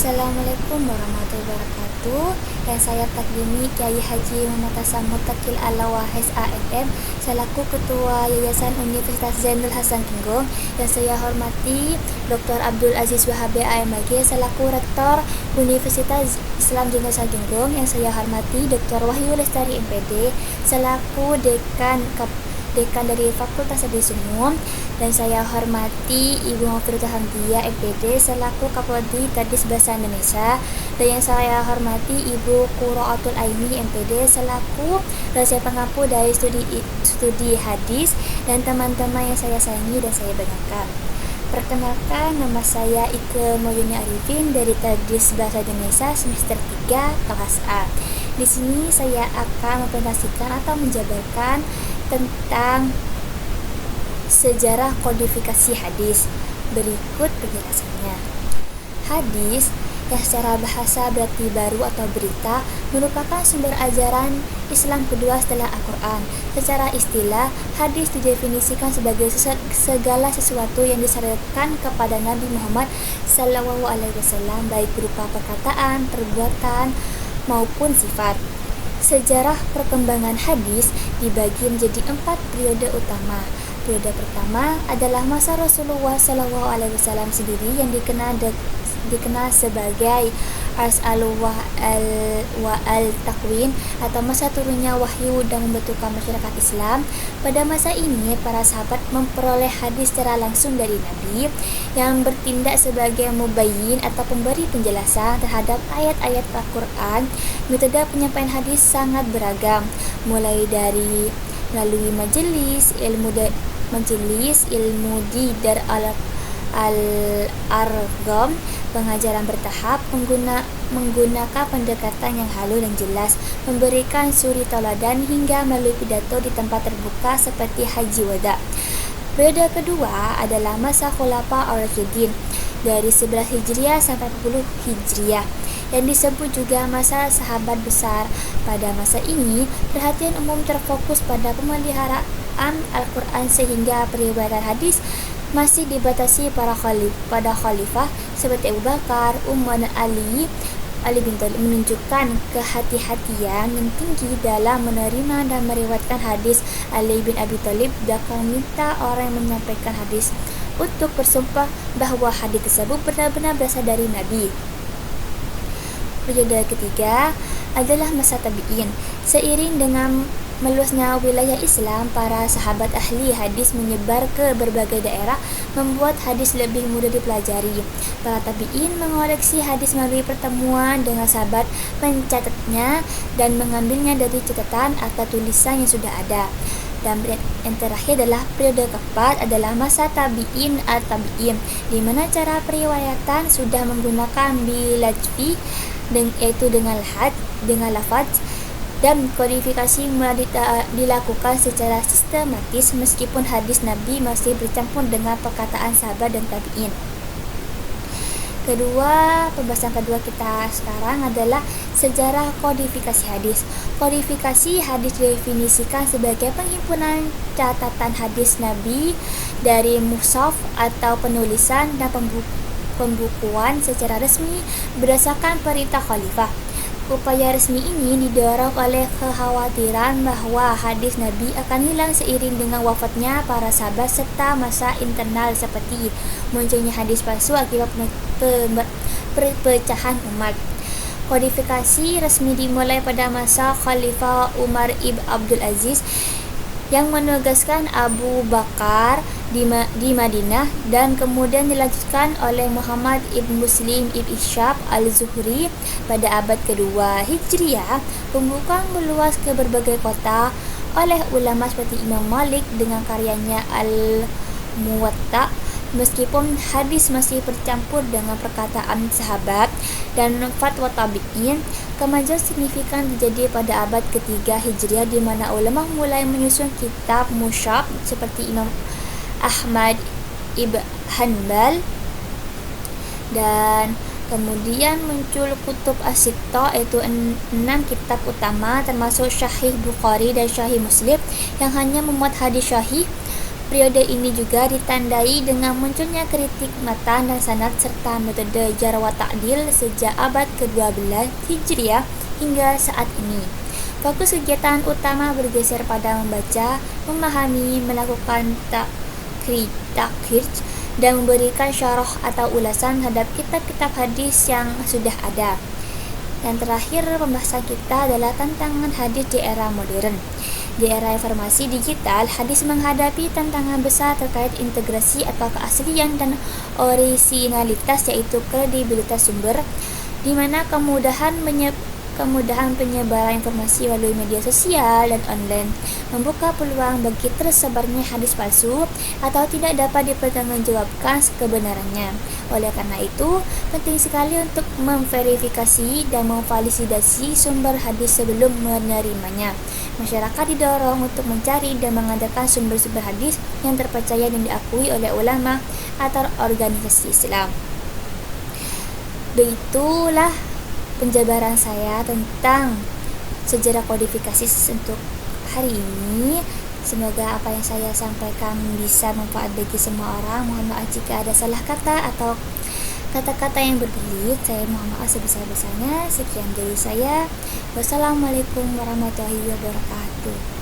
Assalamualaikum warahmatullahi wabarakatuh. Yang saya takdimi Kiai Haji Muhammad Hasan Mutakil Al-Wahis AMM selaku Ketua Yayasan Universitas Zainul Hasan Kinggong. Yang saya hormati Dr. Abdul Aziz Wahabi AMAG selaku Rektor Universitas Islam Zainul Hasan Kinggong. Yang saya hormati Dr. Wahyu Lestari MPD selaku Dekan dari Fakultas Hadis Umum, dan saya hormati Ibu Mufidah Hamdiah MPD selaku Kapoldi Tadris Bahasa Indonesia, dan yang saya hormati Ibu Quraatul Aini MPD selaku dosen pengampu dari studi hadis, dan teman-teman yang saya sayangi dan saya banggakan. Perkenalkan, nama saya Ike Moyuni Arifin dari Tadris Bahasa Indonesia semester 3 kelas A. Di sini saya akan mempresentasikan atau menjabarkan tentang sejarah kodifikasi hadis. Berikut penjelasannya. Hadis yang secara bahasa berarti baru atau berita, merupakan sumber ajaran Islam kedua setelah Al-Quran. Secara istilah, hadis didefinisikan sebagai segala sesuatu yang disyariatkan kepada Nabi Muhammad SAW, baik berupa perkataan, perbuatan, maupun sifat. Sejarah perkembangan hadis dibagi menjadi 4 periode utama. Periode pertama adalah masa Rasulullah SAW sendiri yang dikenal sebagai al-Takwin atau masa turunnya wahyu dan membentukkan masyarakat Islam. Pada masa ini, para sahabat memperoleh hadis secara langsung dari Nabi yang bertindak sebagai mubayyin atau pemberi penjelasan terhadap ayat-ayat Al-Quran. Metode penyampaian hadis sangat beragam, mulai dari melalui majelis ilmu didar al-argam, pengajaran bertahap, menggunakan pendekatan yang halus dan jelas, memberikan suri tauladan, hingga melalui pidato di tempat terbuka seperti Haji Wada. Periode kedua adalah masa Khulafa ar-Rasyidin dari 11 Hijriah sampai 10 Hijriah, yang disebut juga masa sahabat besar. Pada masa ini, perhatian umum terfokus pada pemeliharaan Al-Quran sehingga periwayatan hadis masih dibatasi pada khalifah seperti Abu Bakar, Umar, dan Ali bin Thalib, menunjukkan kehati-hatian yang tinggi dalam menerima dan meriwayatkan hadis. Ali bin Abi Thalib bahkan meminta orang yang menyampaikan hadis untuk bersumpah bahwa hadis tersebut benar-benar berasal dari Nabi. Periode ketiga adalah masa tabi'in. Seiring dengan meluasnya wilayah Islam, para sahabat ahli hadis menyebar ke berbagai daerah, membuat hadis lebih mudah dipelajari. Para tabi'in mengoreksi hadis melalui pertemuan dengan sahabat, mencatatnya dan mengambilnya dari catatan atau tulisan yang sudah ada. Dan yang terakhir adalah periode keempat adalah masa tabi'in at-tabi'in, di mana cara periwayatan sudah menggunakan bilajfi, yaitu dengan lafaz, dan kodifikasi mulai dilakukan secara sistematis, meskipun hadis Nabi masih bercampur dengan perkataan sahabat dan tabi'in. Pembahasan kedua kita sekarang adalah sejarah kodifikasi hadis. Kodifikasi hadis didefinisikan sebagai penghimpunan catatan hadis Nabi dari mushaf atau penulisan dan pembukuan secara resmi berdasarkan perintah khalifah. Upaya resmi ini didorong oleh kekhawatiran bahwa hadis Nabi akan hilang seiring dengan wafatnya para sahabat serta masa internal seperti munculnya hadis palsu akibat perpecahan umat. Kodifikasi resmi dimulai pada masa Khalifah Umar ibn Abdul Aziz yang menugaskan Abu Bakar di Madinah, dan kemudian dilanjutkan oleh Muhammad ibn Muslim ibn Ishaq al-Zuhri pada abad kedua Hijriah. Pembukaan meluas ke berbagai kota oleh ulama seperti Imam Malik dengan karyanya Al-Muwatta, meskipun hadis masih bercampur dengan perkataan sahabat dan fatwa tabi'in. Kemajuan signifikan terjadi pada abad ketiga Hijriah, di mana ulama mulai menyusun kitab mushaf seperti Imam Ahmad ibn Hanbal, dan kemudian muncul kutub as-sittah, yaitu 6 kitab utama termasuk Sahih Bukhari dan Sahih Muslim yang hanya memuat hadis sahih. Periode ini juga ditandai dengan munculnya kritik matan dan sanad serta metode jar wa ta'dil sejak abad ke-12 Hijriah hingga saat ini. Fokus kegiatan utama bergeser pada membaca, memahami, melakukan takrij dan memberikan syarah atau ulasan terhadap kitab-kitab hadis yang sudah ada. Dan terakhir, pembahasan kita adalah tantangan hadis di era modern. Di era informasi digital, hadis menghadapi tantangan besar terkait integrasi atau keaslian dan orisinalitas, yaitu kredibilitas sumber, di mana kemudahan penyebaran informasi melalui media sosial dan online membuka peluang bagi tersebarnya hadis palsu atau tidak dapat dipertanggungjawabkan kebenarannya. Oleh karena itu, penting sekali untuk memverifikasi dan memvalidasi sumber hadis sebelum menerimanya. Masyarakat didorong untuk mencari dan mengadakan sumber-sumber hadis yang terpercaya dan diakui oleh ulama atau organisasi Islam. Begitulah penjabaran saya tentang sejarah kodifikasi untuk hari ini. Semoga apa yang saya sampaikan bisa manfaat bagi semua orang. Mohon maaf jika ada salah kata atau kata-kata yang berbelit. Saya mohon maaf sebesar-besarnya. Sekian dari saya. Wassalamualaikum warahmatullahi wabarakatuh.